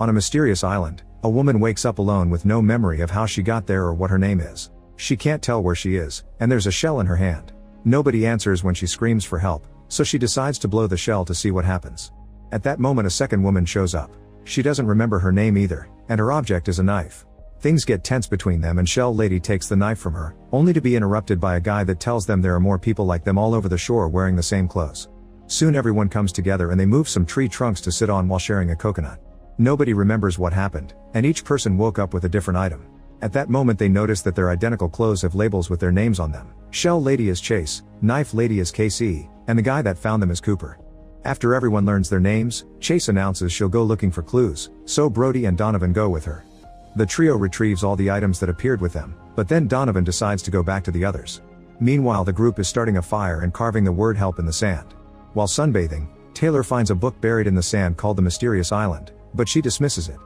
On a mysterious island, a woman wakes up alone with no memory of how she got there or what her name is. She can't tell where she is, and there's a shell in her hand. Nobody answers when she screams for help, so she decides to blow the shell to see what happens. At that moment a second woman shows up. She doesn't remember her name either, and her object is a knife. Things get tense between them and Shell Lady takes the knife from her, only to be interrupted by a guy that tells them there are more people like them all over the shore wearing the same clothes. Soon everyone comes together and they move some tree trunks to sit on while sharing a coconut. Nobody remembers what happened, and each person woke up with a different item. At that moment they notice that their identical clothes have labels with their names on them. Shell Lady is Chase, Knife Lady is KC, and the guy that found them is Cooper. After everyone learns their names, Chase announces she'll go looking for clues, so Brody and Donovan go with her. The trio retrieves all the items that appeared with them, but then Donovan decides to go back to the others. Meanwhile the group is starting a fire and carving the word help in the sand. While sunbathing, Taylor finds a book buried in the sand called The Mysterious Island, but she dismisses it.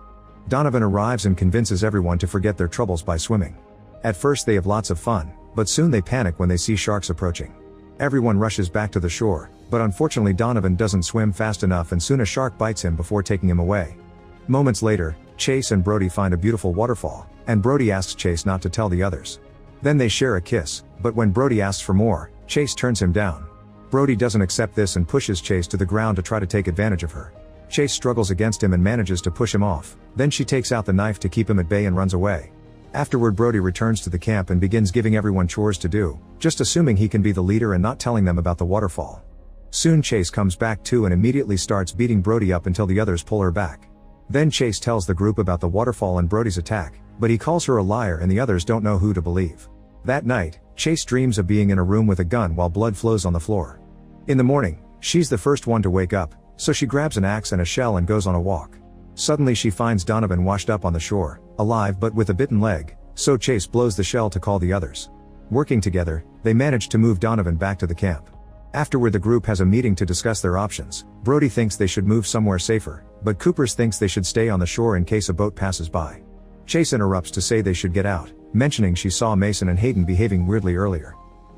Donovan arrives and convinces everyone to forget their troubles by swimming. At first they have lots of fun, but soon they panic when they see sharks approaching. Everyone rushes back to the shore, but unfortunately Donovan doesn't swim fast enough and soon a shark bites him before taking him away. Moments later, Chase and Brody find a beautiful waterfall, and Brody asks Chase not to tell the others. Then they share a kiss, but when Brody asks for more, Chase turns him down. Brody doesn't accept this and pushes Chase to the ground to try to take advantage of her. Chase struggles against him and manages to push him off, then she takes out the knife to keep him at bay and runs away. Afterward Brody returns to the camp and begins giving everyone chores to do, just assuming he can be the leader and not telling them about the waterfall. Soon Chase comes back too and immediately starts beating Brody up until the others pull her back. Then Chase tells the group about the waterfall and Brody's attack, but he calls her a liar and the others don't know who to believe. That night, Chase dreams of being in a room with a gun while blood flows on the floor. In the morning, she's the first one to wake up, so she grabs an axe and a shell and goes on a walk. Suddenly she finds Donovan washed up on the shore, alive but with a bitten leg, so Chase blows the shell to call the others. Working together, they manage to move Donovan back to the camp. Afterward the group has a meeting to discuss their options. Brody thinks they should move somewhere safer, but Cooper thinks they should stay on the shore in case a boat passes by. Chase interrupts to say they should get out, mentioning she saw Mason and Hayden behaving weirdly earlier.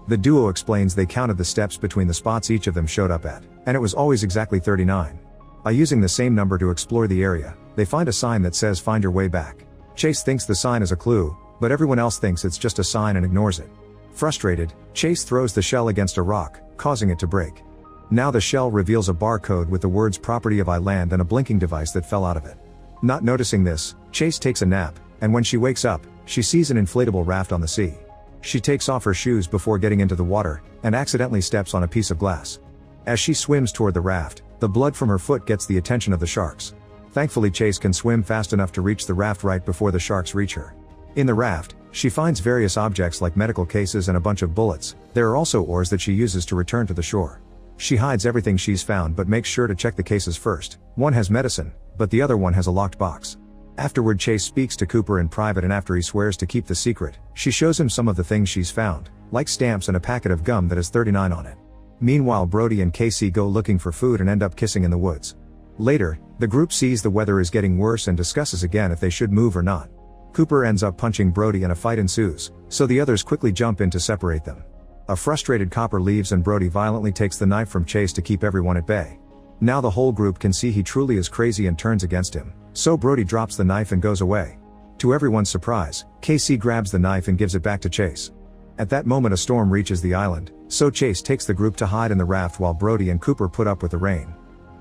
The duo explains they counted the steps between the spots each of them showed up at, and it was always exactly 39. By using the same number to explore the area, they find a sign that says "Find your way back." Chase thinks the sign is a clue, but everyone else thinks it's just a sign and ignores it. Frustrated, Chase throws the shell against a rock, causing it to break. Now the shell reveals a barcode with the words "Property of Island" and a blinking device that fell out of it. Not noticing this, Chase takes a nap, and when she wakes up, she sees an inflatable raft on the sea. She takes off her shoes before getting into the water, and accidentally steps on a piece of glass. As she swims toward the raft, the blood from her foot gets the attention of the sharks. Thankfully Chase can swim fast enough to reach the raft right before the sharks reach her. In the raft, she finds various objects like medical cases and a bunch of bullets. There are also oars that she uses to return to the shore. She hides everything she's found but makes sure to check the cases first. One has medicine, but the other one has a locked box. Afterward Chase speaks to Cooper in private, and after he swears to keep the secret, she shows him some of the things she's found, like stamps and a packet of gum that has 39 on it. Meanwhile Brody and Casey go looking for food and end up kissing in the woods. Later, the group sees the weather is getting worse and discusses again if they should move or not. Cooper ends up punching Brody and a fight ensues, so the others quickly jump in to separate them. A frustrated Cooper leaves and Brody violently takes the knife from Chase to keep everyone at bay. Now the whole group can see he truly is crazy and turns against him, so Brody drops the knife and goes away. To everyone's surprise, Casey grabs the knife and gives it back to Chase. At that moment a storm reaches the island, so Chase takes the group to hide in the raft while Brody and Cooper put up with the rain.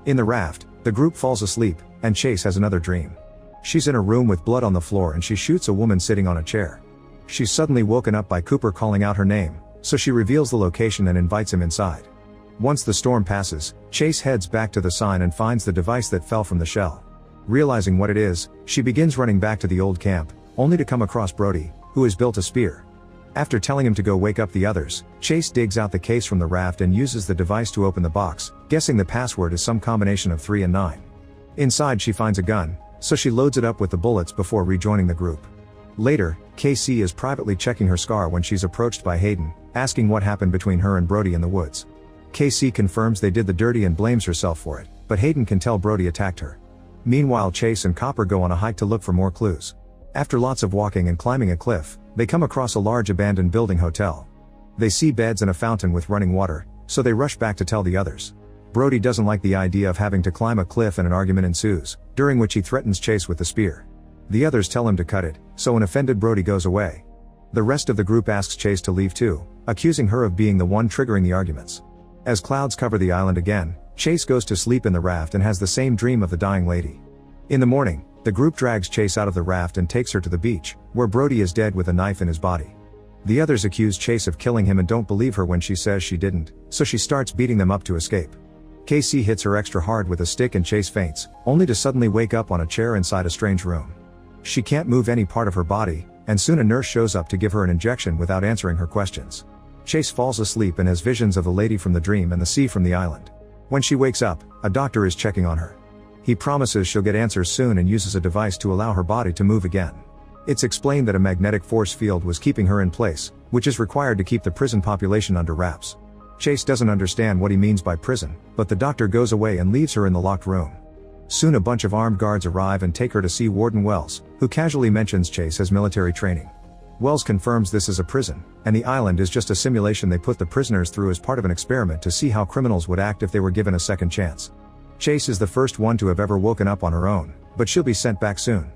In the raft, the group falls asleep, and Chase has another dream. She's in a room with blood on the floor and she shoots a woman sitting on a chair. She's suddenly woken up by Cooper calling out her name, so she reveals the location and invites him inside. Once the storm passes, Chase heads back to the sign and finds the device that fell from the shell. Realizing what it is, she begins running back to the old camp, only to come across Brody, who has built a spear. After telling him to go wake up the others, Chase digs out the case from the raft and uses the device to open the box, guessing the password is some combination of 3 and 9. Inside she finds a gun, so she loads it up with the bullets before rejoining the group. Later, KC is privately checking her scar when she's approached by Hayden, asking what happened between her and Brody in the woods. KC confirms they did the dirty and blames herself for it, but Hayden can tell Brody attacked her. Meanwhile Chase and Cooper go on a hike to look for more clues. After lots of walking and climbing a cliff, they come across a large abandoned building hotel. They see beds and a fountain with running water, so they rush back to tell the others. Brody doesn't like the idea of having to climb a cliff and an argument ensues, during which he threatens Chase with the spear. The others tell him to cut it, so an offended Brody goes away. The rest of the group asks Chase to leave too, accusing her of being the one triggering the arguments. As clouds cover the island again, Chase goes to sleep in the raft and has the same dream of the dying lady. In the morning, the group drags Chase out of the raft and takes her to the beach, where Brody is dead with a knife in his body. The others accuse Chase of killing him and don't believe her when she says she didn't, so she starts beating them up to escape. Casey hits her extra hard with a stick and Chase faints, only to suddenly wake up on a chair inside a strange room. She can't move any part of her body, and soon a nurse shows up to give her an injection without answering her questions. Chase falls asleep and has visions of the lady from the dream and the sea from the island. When she wakes up, a doctor is checking on her. He promises she'll get answers soon and uses a device to allow her body to move again. It's explained that a magnetic force field was keeping her in place, which is required to keep the prison population under wraps. Chase doesn't understand what he means by prison, but the doctor goes away and leaves her in the locked room. Soon a bunch of armed guards arrive and take her to see Warden Wells, who casually mentions Chase has military training. Wells confirms this is a prison, and the island is just a simulation they put the prisoners through as part of an experiment to see how criminals would act if they were given a second chance. Chase is the first one to have ever woken up on her own, but she'll be sent back soon.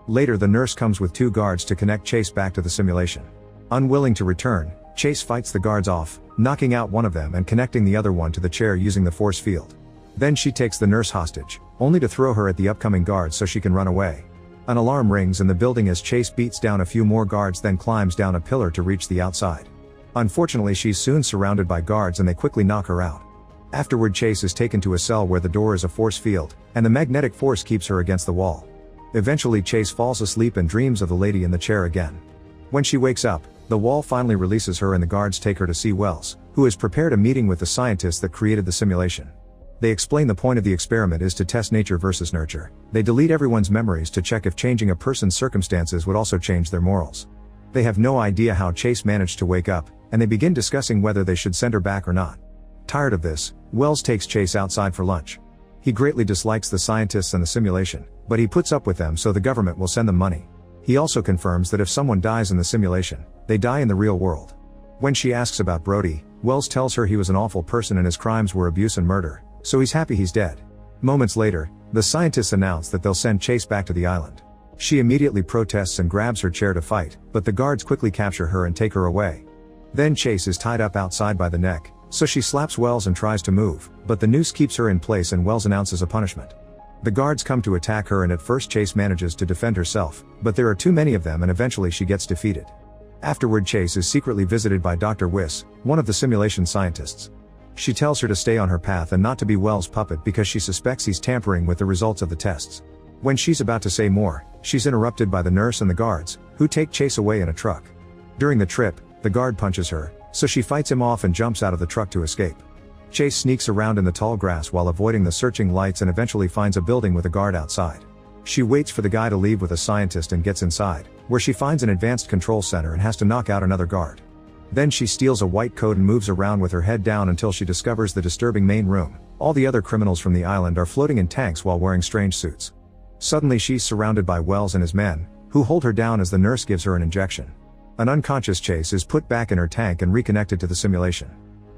Later the nurse comes with 2 guards to connect Chase back to the simulation. Unwilling to return, Chase fights the guards off, knocking out one of them and connecting the other one to the chair using the force field. Then she takes the nurse hostage, only to throw her at the upcoming guards so she can run away. An alarm rings in the building as Chase beats down a few more guards, then climbs down a pillar to reach the outside. Unfortunately, she's soon surrounded by guards and they quickly knock her out. Afterward, Chase is taken to a cell where the door is a force field, and the magnetic force keeps her against the wall. Eventually Chase falls asleep and dreams of the lady in the chair again. When she wakes up, the wall finally releases her and the guards take her to see Wells, who has prepared a meeting with the scientists that created the simulation. They explain the point of the experiment is to test nature versus nurture. They delete everyone's memories to check if changing a person's circumstances would also change their morals. They have no idea how Chase managed to wake up, and they begin discussing whether they should send her back or not. Tired of this, Wells takes Chase outside for lunch. He greatly dislikes the scientists and the simulation, but he puts up with them so the government will send them money. He also confirms that if someone dies in the simulation, they die in the real world. When she asks about Brody, Wells tells her he was an awful person and his crimes were abuse and murder, so he's happy he's dead. Moments later, the scientists announce that they'll send Chase back to the island. She immediately protests and grabs her chair to fight, but the guards quickly capture her and take her away. Then Chase is tied up outside by the neck, so she slaps Wells and tries to move, but the noose keeps her in place and Wells announces a punishment. The guards come to attack her and at first Chase manages to defend herself, but there are too many of them and eventually she gets defeated. Afterward, Chase is secretly visited by Dr. Wiss, one of the simulation scientists. She tells her to stay on her path and not to be Wells' puppet because she suspects he's tampering with the results of the tests. When she's about to say more, she's interrupted by the nurse and the guards, who take Chase away in a truck. During the trip, the guard punches her, so she fights him off and jumps out of the truck to escape. Chase sneaks around in the tall grass while avoiding the searching lights and eventually finds a building with a guard outside. She waits for the guy to leave with a scientist and gets inside, where she finds an advanced control center and has to knock out another guard. Then she steals a white coat and moves around with her head down until she discovers the disturbing main room. All the other criminals from the island are floating in tanks while wearing strange suits. Suddenly she's surrounded by Wells and his men, who hold her down as the nurse gives her an injection. An unconscious Chase is put back in her tank and reconnected to the simulation.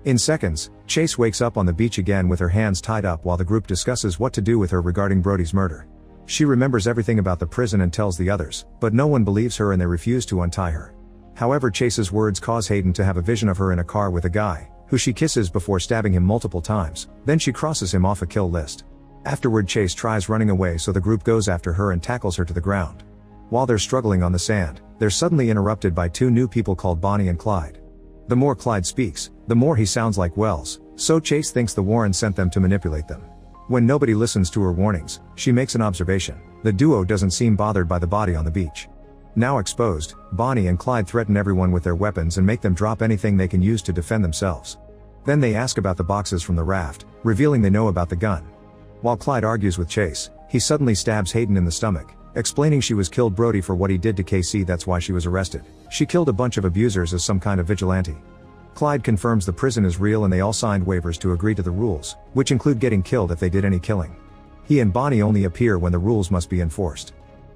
In seconds, Chase wakes up on the beach again with her hands tied up while the group discusses what to do with her regarding Brody's murder. She remembers everything about the prison and tells the others, but no one believes her and they refuse to untie her. However, Chase's words cause Hayden to have a vision of her in a car with a guy, who she kisses before stabbing him multiple times, then she crosses him off a kill list. Afterward, Chase tries running away so the group goes after her and tackles her to the ground. While they're struggling on the sand, they're suddenly interrupted by 2 new people called Bonnie and Clyde. The more Clyde speaks, the more he sounds like Wells, so Chase thinks the Warren sent them to manipulate them. When nobody listens to her warnings, she makes an observation. The duo doesn't seem bothered by the body on the beach. Now exposed, Bonnie and Clyde threaten everyone with their weapons and make them drop anything they can use to defend themselves. Then they ask about the boxes from the raft, revealing they know about the gun. While Clyde argues with Chase, he suddenly stabs Hayden in the stomach, explaining she was killed Brody for what he did to KC, that's why she was arrested. She killed a bunch of abusers as some kind of vigilante. Clyde confirms the prison is real and they all signed waivers to agree to the rules, which include getting killed if they did any killing. He and Bonnie only appear when the rules must be enforced.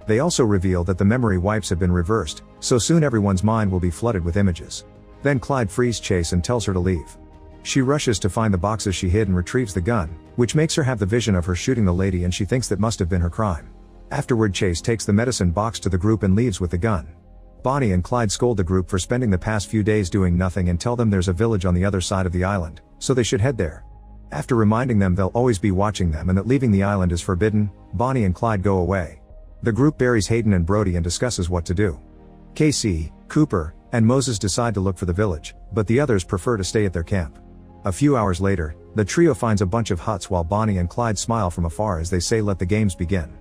They also reveal that the memory wipes have been reversed, so soon everyone's mind will be flooded with images. Then Clyde frees Chase and tells her to leave. She rushes to find the boxes she hid and retrieves the gun, which makes her have the vision of her shooting the lady, and she thinks that must have been her crime. Afterward, Chase takes the medicine box to the group and leaves with the gun. Bonnie and Clyde scold the group for spending the past few days doing nothing and tell them there's a village on the other side of the island, so they should head there. After reminding them they'll always be watching them and that leaving the island is forbidden, Bonnie and Clyde go away. The group buries Hayden and Brody and discusses what to do. Casey, Cooper, and Moses decide to look for the village, but the others prefer to stay at their camp. A few hours later, the trio finds a bunch of huts while Bonnie and Clyde smile from afar as they say let the games begin.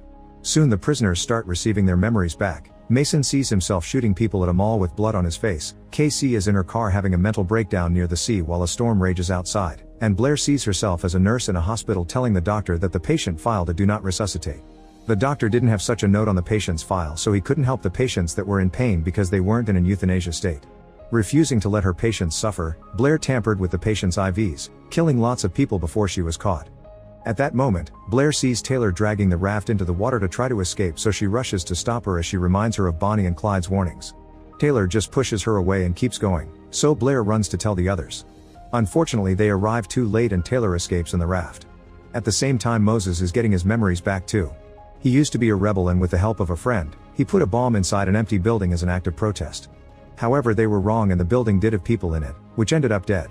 Soon the prisoners start receiving their memories back. Mason sees himself shooting people at a mall with blood on his face, Casey is in her car having a mental breakdown near the sea while a storm rages outside, and Blair sees herself as a nurse in a hospital telling the doctor that the patient filed a do not resuscitate. The doctor didn't have such a note on the patient's file, so he couldn't help the patients that were in pain because they weren't in an euthanasia state. Refusing to let her patients suffer, Blair tampered with the patient's IVs, killing lots of people before she was caught. At that moment, Blair sees Taylor dragging the raft into the water to try to escape, so she rushes to stop her as she reminds her of Bonnie and Clyde's warnings. Taylor just pushes her away and keeps going, so Blair runs to tell the others. Unfortunately, they arrive too late and Taylor escapes in the raft. At the same time, Moses is getting his memories back too. He used to be a rebel, and with the help of a friend, he put a bomb inside an empty building as an act of protest. However, they were wrong and the building did have people in it, which ended up dead.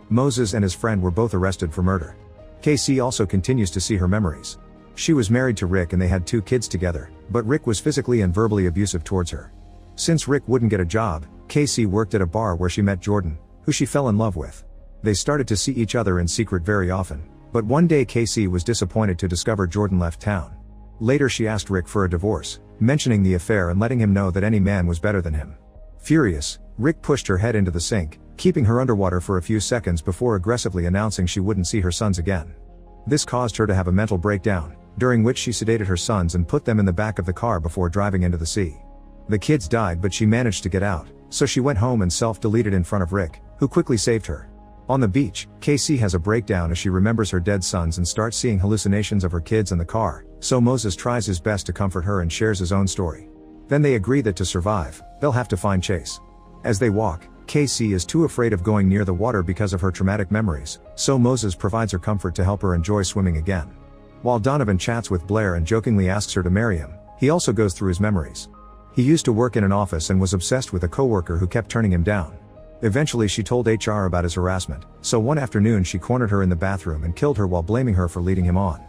Moses and his friend were both arrested for murder. Casey also continues to see her memories. She was married to Rick and they had 2 kids together, but Rick was physically and verbally abusive towards her. Since Rick wouldn't get a job, Casey worked at a bar where she met Jordan, who she fell in love with. They started to see each other in secret very often, but one day Casey was disappointed to discover Jordan left town. Later she asked Rick for a divorce, mentioning the affair and letting him know that any man was better than him. Furious, Rick pushed her head into the sink, keeping her underwater for a few seconds before aggressively announcing she wouldn't see her sons again. This caused her to have a mental breakdown, during which she sedated her sons and put them in the back of the car before driving into the sea. The kids died, but she managed to get out, so she went home and self-deleted in front of Rick, who quickly saved her. On the beach, Casey has a breakdown as she remembers her dead sons and starts seeing hallucinations of her kids in the car, so Moses tries his best to comfort her and shares his own story. Then they agree that to survive, they'll have to find Chase. As they walk, Casey is too afraid of going near the water because of her traumatic memories, so Moses provides her comfort to help her enjoy swimming again. While Donovan chats with Blair and jokingly asks her to marry him, he also goes through his memories. He used to work in an office and was obsessed with a coworker who kept turning him down. Eventually she told HR about his harassment, so one afternoon she cornered her in the bathroom and killed her while blaming her for leading him on.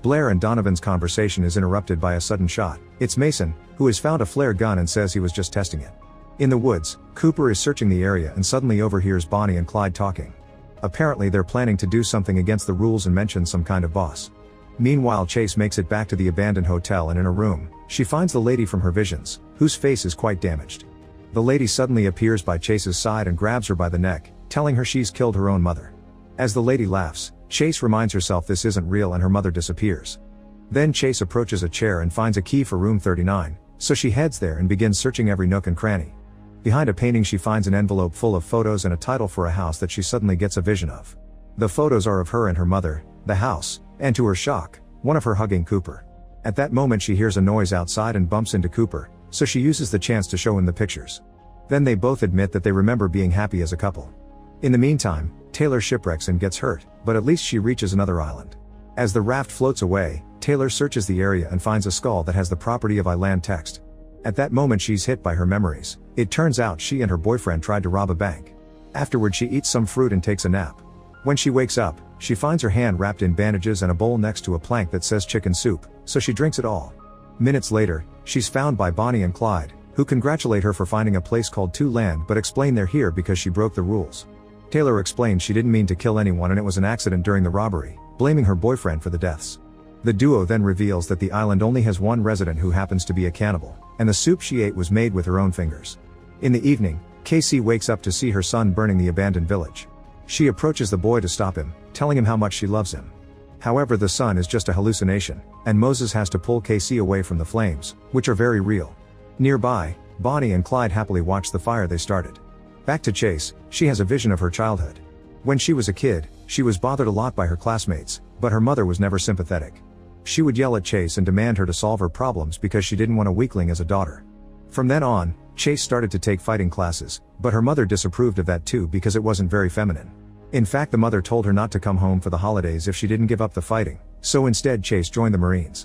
Blair and Donovan's conversation is interrupted by a sudden shot. It's Mason, who has found a flare gun and says he was just testing it. In the woods, Cooper is searching the area and suddenly overhears Bonnie and Clyde talking. Apparently they're planning to do something against the rules and mention some kind of boss. Meanwhile, Chase makes it back to the abandoned hotel, and in a room, she finds the lady from her visions, whose face is quite damaged. The lady suddenly appears by Chase's side and grabs her by the neck, telling her she's killed her own mother. As the lady laughs, Chase reminds herself this isn't real and her mother disappears. Then Chase approaches a chair and finds a key for room 39, so she heads there and begins searching every nook and cranny. Behind a painting she finds an envelope full of photos and a title for a house that she suddenly gets a vision of. The photos are of her and her mother, the house, and to her shock, one of her hugging Cooper. At that moment she hears a noise outside and bumps into Cooper, so she uses the chance to show him the pictures. Then they both admit that they remember being happy as a couple. In the meantime, Taylor shipwrecks and gets hurt, but at least she reaches another island. As the raft floats away, Taylor searches the area and finds a skull that has the property of Island text. At that moment she's hit by her memories. It turns out she and her boyfriend tried to rob a bank. Afterward she eats some fruit and takes a nap. When she wakes up, she finds her hand wrapped in bandages and a bowl next to a plank that says chicken soup, so she drinks it all. Minutes later, she's found by Bonnie and Clyde, who congratulate her for finding a place called Two Land but explain they're here because she broke the rules. Taylor explains she didn't mean to kill anyone and it was an accident during the robbery, blaming her boyfriend for the deaths. The duo then reveals that the island only has one resident who happens to be a cannibal, and the soup she ate was made with her own fingers. In the evening, Casey wakes up to see her son burning the abandoned village. She approaches the boy to stop him, telling him how much she loves him. However, the son is just a hallucination, and Moses has to pull Casey away from the flames, which are very real. Nearby, Bonnie and Clyde happily watch the fire they started. Back to Chase, she has a vision of her childhood. When she was a kid, she was bothered a lot by her classmates, but her mother was never sympathetic. She would yell at Chase and demand her to solve her problems because she didn't want a weakling as a daughter. From then on, Chase started to take fighting classes, but her mother disapproved of that too because it wasn't very feminine. In fact, the mother told her not to come home for the holidays if she didn't give up the fighting, so instead Chase joined the Marines.